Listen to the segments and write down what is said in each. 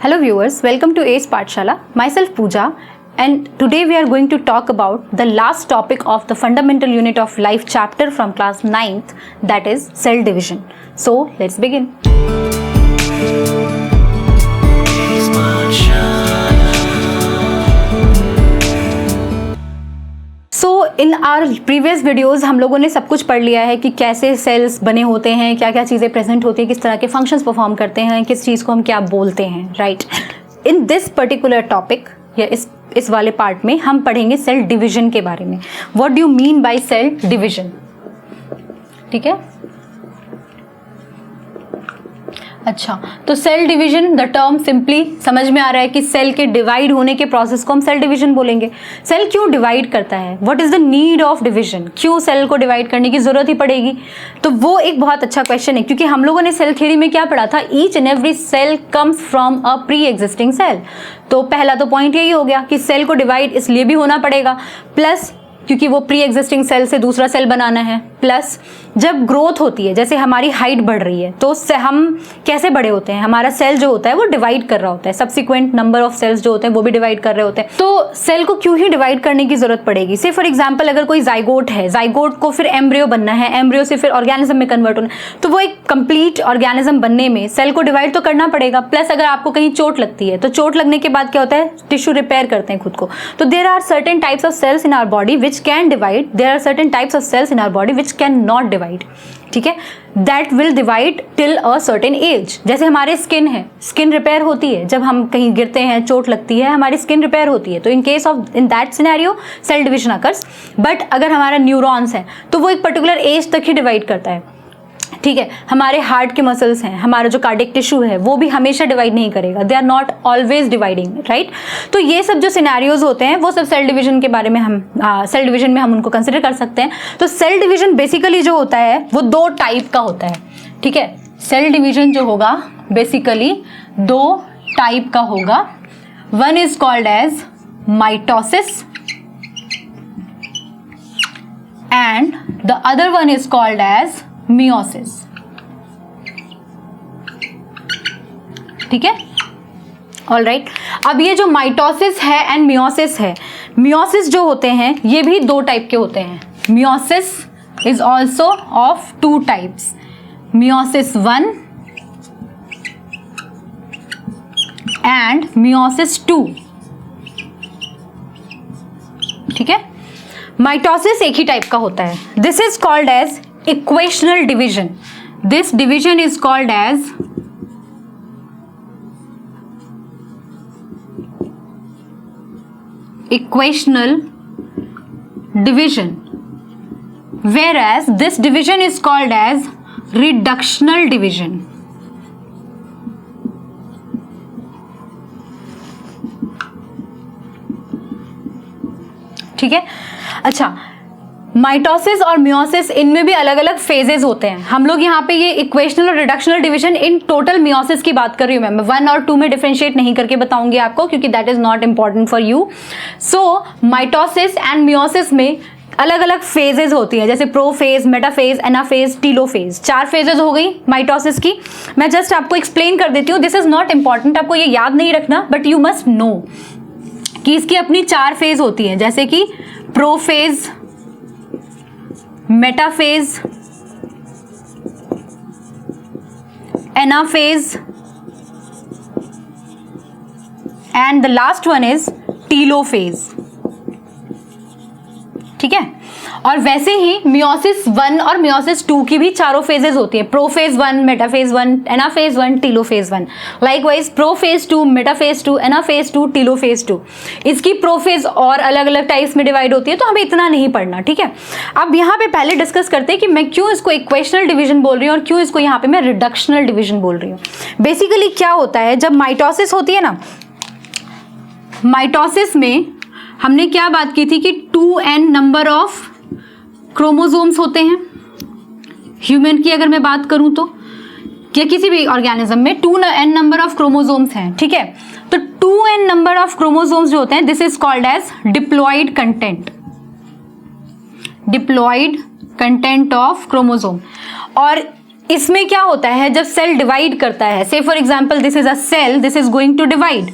Hello viewers, welcome to ACE Pathshala. Myself Pooja, and today we are going to talk about the last topic of the fundamental unit of life chapter from class 9th, that is cell division. So let's begin. In our previous videos हम लोगों ने सब कुछ पढ़ लिया है कि कैसे सेल्स बने होते हैं, क्या क्या चीज़ें प्रेजेंट होती हैं, किस तरह के फंक्शंस परफॉर्म करते हैं, किस चीज़ को हम क्या बोलते हैं, right. In this particular topic या इस वाले पार्ट में हम पढ़ेंगे सेल डिवीजन के बारे में। What do you mean by cell division, ठीक है। अच्छा, तो cell division the term simply समझ में आ रहा है कि सेल के डिवाइड होने के प्रोसेस को हम सेल डिवीजन बोलेंगे। सेल क्यों डिवाइड करता है, what is the need of division, क्यों सेल को डिवाइड करने की जरूरत ही पड़ेगी, तो वो एक बहुत अच्छा क्वेश्चन है, क्योंकि हम लोगों ने सेल थ्योरी में क्या पढ़ा था, each and every cell comes from a pre existing cell. तो पहला तो पॉइंट यही हो गया कि सेल को डिवाइड इसलिए भी होना पड़ेगा, प्लस क्योंकि वो प्री एग्जिस्टिंग सेल से दूसरा सेल बनाना है, प्लस जब ग्रोथ होती है, जैसे हमारी हाइट बढ़ रही है, तो हम कैसे बड़े होते हैं, हमारा सेल जो होता है वो डिवाइड कर रहा होता है, सब्सिक्वेंट नंबर ऑफ सेल्स जो होते हैं वो भी डिवाइड कर रहे होते हैं। तो सेल को क्यों ही डिवाइड करने की जरूरत पड़ेगी। से फॉर एग्जाम्पल अगर कोई जाइगोट है, जाइगोट को फिर एम्ब्रियो बनना है, एम्ब्रियो से फिर ऑर्गेनिज्म में कन्वर्ट होना है, तो वो एक कंप्लीट ऑर्गेनिज्म बनने में सेल को डिवाइड तो करना पड़ेगा। प्लस अगर आपको कहीं चोट लगती है, तो चोट लगने के बाद क्या होता है, टिश्यू रिपेयर करते हैं खुद को। तो there are certain types of cells in our body which can divide, there are certain types of cells in our body which cannot divide, ठीक है, that will divide till a certain age। जैसे हमारे skin है, skin repair होती है, जब हम कहीं गिरते हैं, चोट लगती है, हमारी स्किन रिपेयर होती है, तो in case of in that scenario cell division occurs. But अगर हमारा न्यूरॉन्स है तो वो एक पर्टिकुलर एज तक ही डिवाइड करता है, ठीक है। हमारे हार्ट के मसल्स हैं, हमारा जो कार्डियक टिश्यू है वो भी हमेशा डिवाइड नहीं करेगा, they are not always dividing, right. तो ये सब जो सिनेरियोज होते हैं वो सब सेल डिवीजन के बारे में हम सेल डिवीजन में हम उनको कंसिडर कर सकते हैं। तो सेल डिवीजन बेसिकली जो होता है वो दो टाइप का होता है, ठीक है। सेल डिवीजन जो होगा बेसिकली दो टाइप का होगा। One is called as mitosis and the other one is called as meiosis, ठीक है, ऑल राइट। अब ये जो माइटोसिस है एंड मियोसिस है, मियोसिस जो होते हैं ये भी दो टाइप के होते हैं। Meiosis is also of two types, meiosis 1 and meiosis 2, ठीक है। माइटोसिस एक ही टाइप का होता है, this is called as equational division. This division is called as equational division, whereas this division is called as reductional division. ठीक है। अच्छा, mitosis और मियोसिस इनमें भी अलग अलग फेजेस होते हैं। हम लोग यहाँ पे ये इक्वेशनल और reductional division in total meiosis की बात कर रही हूँ मैं 1 और 2 में डिफरेंशिएट नहीं करके बताऊंगी आपको, क्योंकि that is not important for you. So mitosis and meiosis में अलग अलग फेजेस होती है, जैसे prophase, metaphase, anaphase, telophase, 4 phases हो गई माइटोसिस की। मैं जस्ट आपको एक्सप्लेन कर देती हूँ, दिस इज नॉट इंपॉर्टेंट, आपको ये याद नहीं रखना, बट यू मस्ट नो कि इसकी अपनी 4 फेज होती है, जैसे कि prophase, metaphase, anaphase and the last one is telophase, ठीक है। और वैसे ही मियोसिस 1 और मियोसिस 2 की भी चारों फेजेस होती है, prophase 1, metaphase 1, anaphase 1, telophase 1। Likewise prophase 2, metaphase 2, anaphase 2, telophase 2। इसकी प्रोफेज और अलग अलग टाइप्स में डिवाइड होती है, तो हमें इतना नहीं पढ़ना, ठीक है। अब यहाँ पे पहले डिस्कस करते हैं कि मैं क्यों इसको इक्वेशनल डिवीजन बोल रही हूँ और क्यों इसको यहाँ पे मैं रिडक्शनल डिवीजन बोल रही हूँ। बेसिकली क्या होता है, जब माइटोसिस होती है ना, माइटोसिस में हमने क्या बात की थी कि 2n नंबर ऑफ क्रोमोसोम्स होते हैं। ह्यूमन की अगर मैं बात करूं तो, या किसी भी ऑर्गेनिज्म में 2n नंबर ऑफ क्रोमोसोम्स हैं, ठीक है। तो 2n नंबर ऑफ क्रोमोसोम्स जो होते हैं, this is called as diploid content, diploid content of chromosome. और इसमें क्या होता है जब सेल डिवाइड करता है, say for example this is a cell, this is going to divide,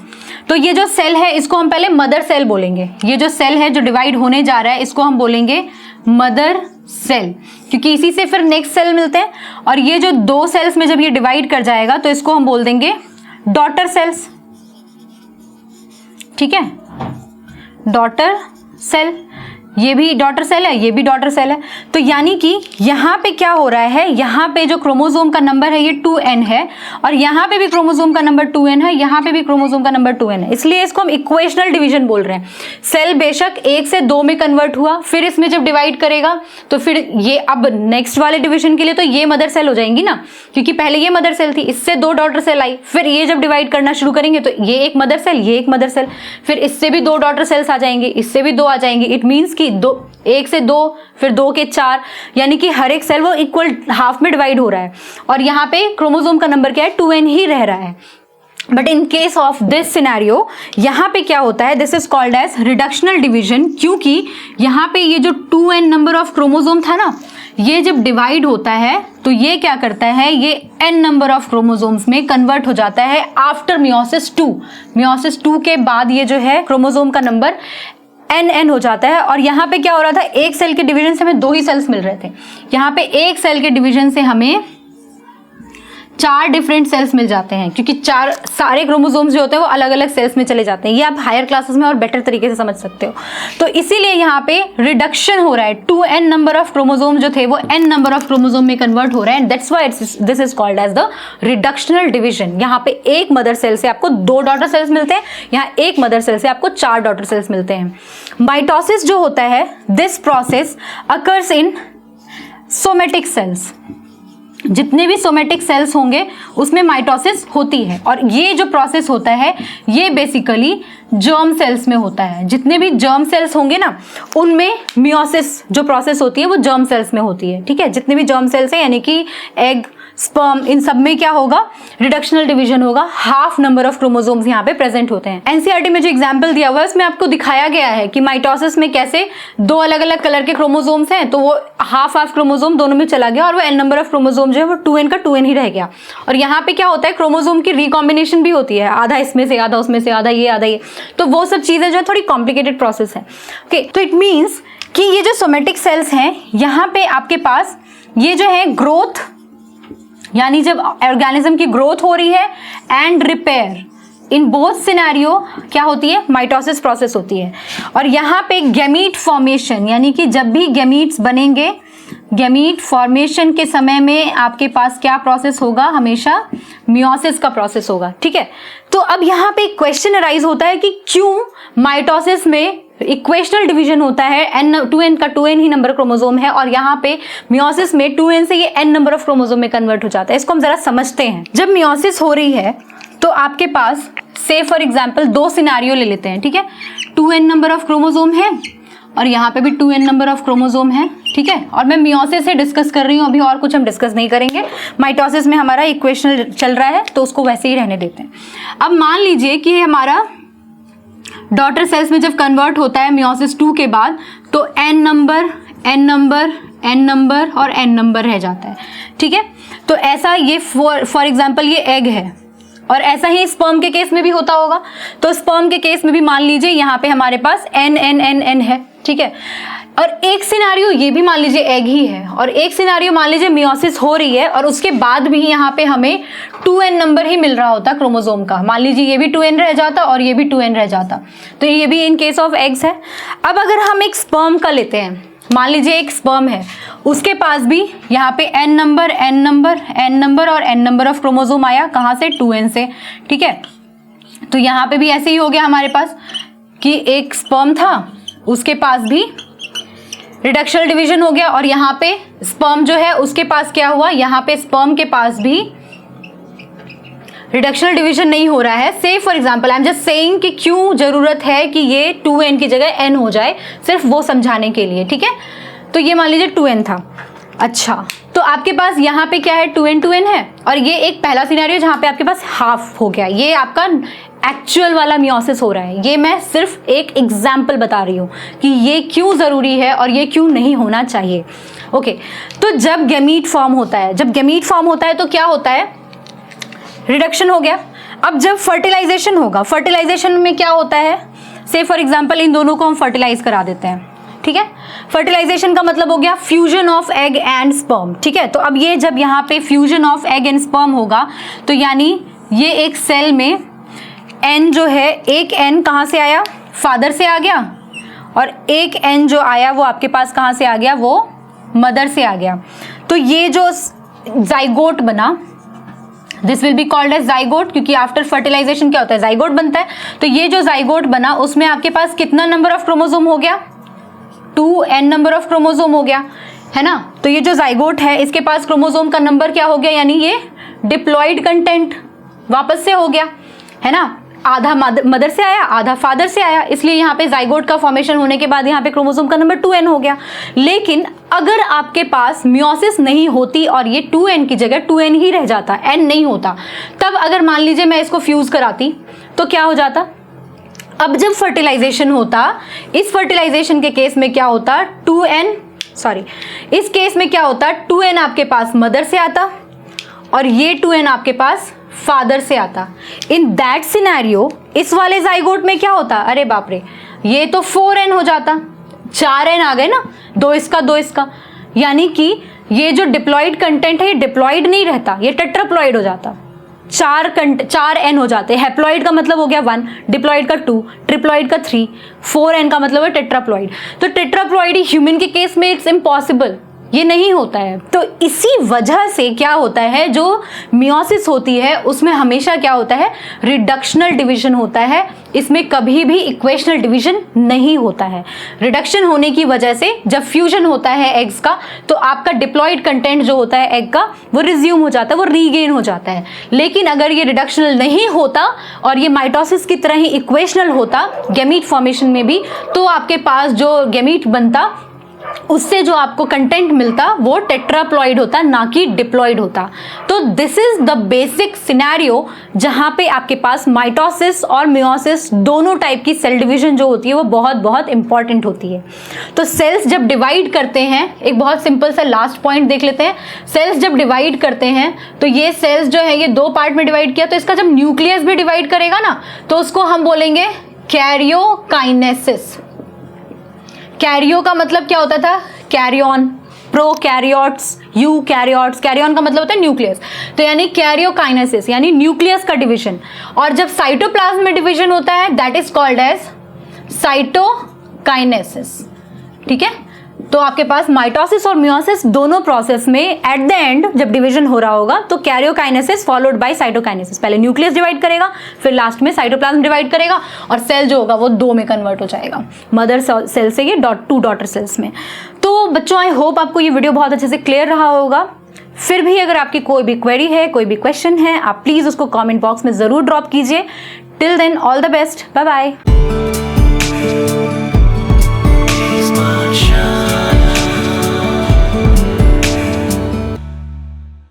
तो ये जो सेल है इसको हम पहले मदर सेल बोलेंगे। ये जो सेल है जो डिवाइड होने जा रहा है इसको हम बोलेंगे मदर सेल, क्योंकि इसी से फिर नेक्स्ट सेल मिलते हैं। और ये जो 2 सेल्स में जब ये डिवाइड कर जाएगा तो इसको हम बोल देंगे डॉटर सेल्स, ठीक है, डॉटर सेल। ये भी डॉटर सेल है, ये भी डॉटर सेल है। तो यानी कि यहाँ पे क्या हो रहा है, यहाँ पे जो क्रोमोसोम का नंबर है ये 2n है, और यहाँ पे भी क्रोमोसोम का नंबर 2n है, यहाँ पे भी क्रोमोसोम का नंबर 2n है, इसलिए इसको हम इक्वेशनल डिवीजन बोल रहे हैं। सेल बेशक 1 से 2 में कन्वर्ट हुआ, फिर इसमें जब डिवाइड करेगा तो फिर ये अब नेक्स्ट वाले डिवीजन के लिए तो ये मदर सेल हो जाएंगी ना, क्योंकि पहले ये मदर सेल थी, इससे 2 डॉटर सेल आई, फिर ये जब डिवाइड करना शुरू करेंगे तो ये एक मदर सेल, ये एक मदर सेल, फिर इससे भी 2 डॉटर सेल्स आ जाएंगे, इससे भी 2 आ जाएंगे। इट मीन्स कि 1 से 2, फिर 2 के 4, यानी कि हर एक सेल वो इक्वल हाफ में डिवाइड हो रहा है। और यहाँ पे क्रोमोसोम का नंबर क्या है, 2n ही रह रहा है। But in case of this scenario यहाँ पे क्या होता है, this is called as reductional division, क्योंकि यहाँ पे ये जो 2n नंबर ऑफ क्रोमोसोम था ना, ये जब डिवाइड होता है तो ये क्या करता है, ये n नंबर ऑफ क्रोमोसोम्स में कन्वर्ट हो जाता है आफ्टर मियोसिस 2। मियोसिस 2 के बाद ये जो है क्रोमोसोम का नंबर n हो जाता है। और यहाँ पे क्या हो रहा था, एक सेल के डिवीजन से हमें 2 ही सेल्स मिल रहे थे, यहाँ पे एक सेल के डिवीजन से हमें 4 डिफरेंट सेल्स मिल जाते हैं, क्योंकि सारे क्रोमोसोम्स जो होते हैं वो अलग अलग सेल्स में चले जाते हैं। ये आप हायर क्लासेस में और बेटर तरीके से समझ सकते हो। तो इसीलिए यहाँ पे रिडक्शन हो रहा है, 2n नंबर ऑफ क्रोमोसोम जो थे वो n नंबर ऑफ क्रोमोसोम में कन्वर्ट हो रहे हैं, that's why this is called as the reductional division. यहाँ पे एक मदर सेल से आपको 2 डॉटर सेल्स मिलते हैं, यहाँ एक मदर सेल से आपको 4 डॉटर सेल्स मिलते हैं। माइटोसिस जो होता है, this process occurs in somatic cells. जितने भी सोमेटिक सेल्स होंगे उसमें माइटोसिस होती है, और ये जो प्रोसेस होता है ये बेसिकली जर्म सेल्स में होता है। जितने भी जर्म सेल्स होंगे ना उनमें मियोसिस जो प्रोसेस होती है वो जर्म सेल्स में होती है, ठीक है। जितने भी जर्म सेल्स हैं यानी कि एग, स्पर्म, इन सब में क्या होगा, रिडक्शनल डिवीजन होगा, हाफ नंबर ऑफ क्रोमोसोम्स यहाँ पे प्रेजेंट होते हैं। एनसीईआरटी में जो एग्जांपल दिया हुआ है उसमें आपको दिखाया गया है कि माइटोसिस में कैसे 2 अलग अलग कलर के क्रोमोसोम्स हैं, तो वो हाफ क्रोमोसोम दोनों में चला गया और वो n नंबर ऑफ क्रोमोसोम जो है वो 2n का 2n ही रह गया। और यहाँ पे क्या होता है, क्रोमोसोम की रिकॉम्बिनेशन भी होती है, आधा इसमें से, आधा उसमें से, आधा ये, तो वो सब चीजें जो है थोड़ी कॉम्प्लिकेटेड प्रोसेस है। ओके, तो इट मीन्स कि ये जो सोमेटिक सेल्स हैं यहाँ पे आपके पास ये जो है ग्रोथ, यानी जब ऑर्गेनिज्म की ग्रोथ हो रही है, and repair, in both scenario क्या होती है, माइटोसिस प्रोसेस होती है। और यहाँ पे गैमीट फॉर्मेशन, यानी कि जब भी गैमीट्स बनेंगे, गैमीट फॉर्मेशन के समय में आपके पास क्या प्रोसेस होगा, हमेशा मियोसिस का प्रोसेस होगा, ठीक है। तो अब यहाँ पे क्वेश्चन अराइज होता है कि क्यों माइटोसिस में इक्वेशनल डिवीजन होता है, n 2n का 2n ही नंबर क्रोमोसोम है, और यहाँ पे मियोसिस में 2n से ये n नंबर ऑफ क्रोमोसोम में कन्वर्ट हो जाता है। इसको हम जरा समझते हैं। जब मियोसिस हो रही है तो आपके पास से फॉर एग्जांपल 2 सिनेरियो ले लेते हैं, ठीक है। 2n नंबर ऑफ क्रोमोसोम है और यहाँ पे भी 2n नंबर ऑफ क्रोमोसोम है, ठीक है। और मैं मियोसिस से डिस्कस कर रही हूँ, अभी और कुछ हम डिस्कस नहीं करेंगे। माइटोसिस में हमारा इक्वेशनल चल रहा है तो उसको वैसे ही रहने देते हैं। अब मान लीजिए कि हमारा डॉटर सेल्स में जब कन्वर्ट होता है मियोसिस 2 के बाद, तो n नंबर और n नंबर रह जाता है, ठीक है। तो ऐसा ये फॉर एग्जांपल ये एग है, और ऐसा ही स्पर्म के केस में भी होता होगा। तो स्पर्म के केस में भी मान लीजिए यहाँ पे हमारे पास n है, ठीक है। और एक सिनेरियो ये भी मान लीजिए एग ही है, और एक सिनेरियो मान लीजिए मियोसिस हो रही है और उसके बाद भी यहाँ पे हमें 2n नंबर ही मिल रहा होता क्रोमोसोम का। मान लीजिए ये भी 2n रह जाता और ये भी 2n रह जाता, तो ये भी इन केस ऑफ एग्स है। अब अगर हम एक स्पर्म का लेते हैं, मान लीजिए एक स्पर्म है, उसके पास भी यहाँ पे n नंबर और n नंबर ऑफ क्रोमोसोम आया, कहाँ से, 2n से, ठीक है। तो यहाँ पे भी ऐसे ही हो गया हमारे पास कि एक स्पर्म था, उसके पास भी रिडक्शनल डिवीजन हो गया, और यहाँ पे स्पर्म जो है उसके पास क्या हुआ, यहाँ पे स्पर्म के पास भी रिडक्शनल डिवीजन नहीं हो रहा है। Say for example I am just saying कि क्यों जरूरत है कि ये 2n की जगह n हो जाए, सिर्फ वो समझाने के लिए, ठीक है। तो ये मान लीजिए 2n था, अच्छा, तो आपके पास यहाँ पे क्या है, 2n 2n है, और ये एक पहला सिनेरियो जहाँ पे आपके पास हाफ हो गया, ये आपका एक्चुअल वाला मियोसिस हो रहा है। ये मैं सिर्फ एक एग्जाम्पल बता रही हूँ कि ये क्यों ज़रूरी है और ये क्यों नहीं होना चाहिए। ओके, तो जब गैमीट फॉर्म होता है, जब गैमीट फॉर्म होता है तो क्या होता है, रिडक्शन हो गया। अब जब फर्टिलाइजेशन होगा, फर्टिलाइजेशन में क्या होता है, से फॉर एग्जाम्पल इन दोनों को हम फर्टिलाइज करा देते हैं, ठीक है। फर्टिलाइजेशन का मतलब हो गया fusion of egg and sperm, ठीक है। तो अब ये जब यहाँ पे fusion of egg and sperm होगा तो यानी ये एक सेल में एन जो है, एक एन कहाँ से आया, फादर से आ गया, और एक एन जो आया वो आपके पास कहाँ से आ गया, वो मदर से आ गया। तो ये जो जाइगोट बना, this will be called as zygote, क्योंकि आफ्टर फर्टिलाइजेशन क्या होता है, जाइगोट बनता है। तो ये जो जाइगोट बना उसमें आपके पास कितना नंबर ऑफ क्रोमोसोम हो गया, 2n नंबर ऑफ क्रोमोसोम हो गया, है ना। तो ये जो जाइगोट है इसके पास क्रोमोसोम का नंबर क्या हो गया, यानी ये डिप्लॉयड कंटेंट वापस से हो गया, है ना। आधा मदर से आया, आधा फादर से आया, इसलिए यहाँ पे जाइगोट का फॉर्मेशन होने के बाद यहाँ पे क्रोमोसोम का नंबर 2n हो गया। लेकिन अगर आपके पास मियोसिस नहीं होती और ये 2n की जगह 2n ही रह जाता, n नहीं होता, तब अगर मान लीजिए मैं इसको फ्यूज कराती तो क्या हो जाता, अब जब फर्टिलाइजेशन होता, इस फर्टिलाइजेशन के केस में क्या होता, 2n, सॉरी, इस केस में क्या होता, 2n आपके पास मदर से आता और ये 2n आपके पास फादर से आता। इन दैट सिनेरियो इस वाले जाइगोट में क्या होता, अरे बाप रे, ये तो 4n हो जाता, 4n आ गए ना, 2 इसका 2 इसका, यानी कि ये जो डिप्लॉयड कंटेंट है ये डिप्लॉयड नहीं रहता, ये टेट्राप्लॉयड हो जाता, 4n हो जाते। हैप्लॉइड का मतलब हो गया 1, डिप्लॉयड का 2, ट्रिप्लॉयड का 3, 4n का मतलब है टेट्राप्लॉयड। तो टेट्राप्लॉयड ह्यूमन के केस में इट्स इम्पॉसिबल, ये नहीं होता है। तो इसी वजह से क्या होता है, जो मियोसिस होती है उसमें हमेशा क्या होता है, रिडक्शनल डिवीजन होता है, इसमें कभी भी इक्वेशनल डिवीजन नहीं होता है। रिडक्शन होने की वजह से जब फ्यूजन होता है एग्स का तो आपका डिप्लॉयड कंटेंट जो होता है एग का वो रिज्यूम हो जाता है, वो रीगेन हो जाता है। लेकिन अगर ये रिडक्शनल नहीं होता और ये माइटोसिस की तरह ही इक्वेशनल होता गैमीट फॉर्मेशन में भी, तो आपके पास जो गैमीट बनता उससे जो आपको कंटेंट मिलता वो टेट्राप्लॉइड होता, ना कि डिप्लॉइड होता। तो this is the basic scenario जहां पे आपके पास माइटोसिस और मियोसिस दोनों टाइप की सेल डिवीजन जो होती है वो बहुत बहुत इंपॉर्टेंट होती है। तो सेल्स जब डिवाइड करते हैं, एक बहुत सिंपल सा लास्ट पॉइंट देख लेते हैं। सेल्स जब डिवाइड करते हैं तो ये सेल्स जो है ये 2 पार्ट में डिवाइड किया, तो इसका जब न्यूक्लियस भी डिवाइड करेगा ना तो उसको हम बोलेंगे कैरियोकाइनेसिस। कैरियो का मतलब क्या होता था, कैरियन, प्रोकैरियोट्स, यूकैरियोट्स, कैरियन का मतलब होता है न्यूक्लियस, तो यानी कैरियोकाइनेसिस यानी न्यूक्लियस का डिवीजन। और जब साइटोप्लाज्म में डिवीजन होता है that is called as cytokinesis, ठीक है। तो आपके पास माइटोसिस और मियोसिस दोनों प्रोसेस में एट द एंड जब डिवीजन हो रहा होगा तो कैरियोकाइनेसिस फॉलोड बाय साइटोकाइनेसिस, पहले न्यूक्लियस डिवाइड करेगा फिर लास्ट में साइटोप्लाज्म डिवाइड करेगा और सेल जो होगा वो 2 में कन्वर्ट हो जाएगा, मदर सेल से ये 2 डॉटर सेल्स में। तो बच्चों आई होप आपको ये वीडियो बहुत अच्छे से क्लियर रहा होगा। फिर भी अगर आपकी कोई भी क्वेरी है, कोई भी क्वेश्चन है, आप प्लीज उसको कॉमेंट बॉक्स में जरूर ड्रॉप कीजिए। Till then all the best, bye bye.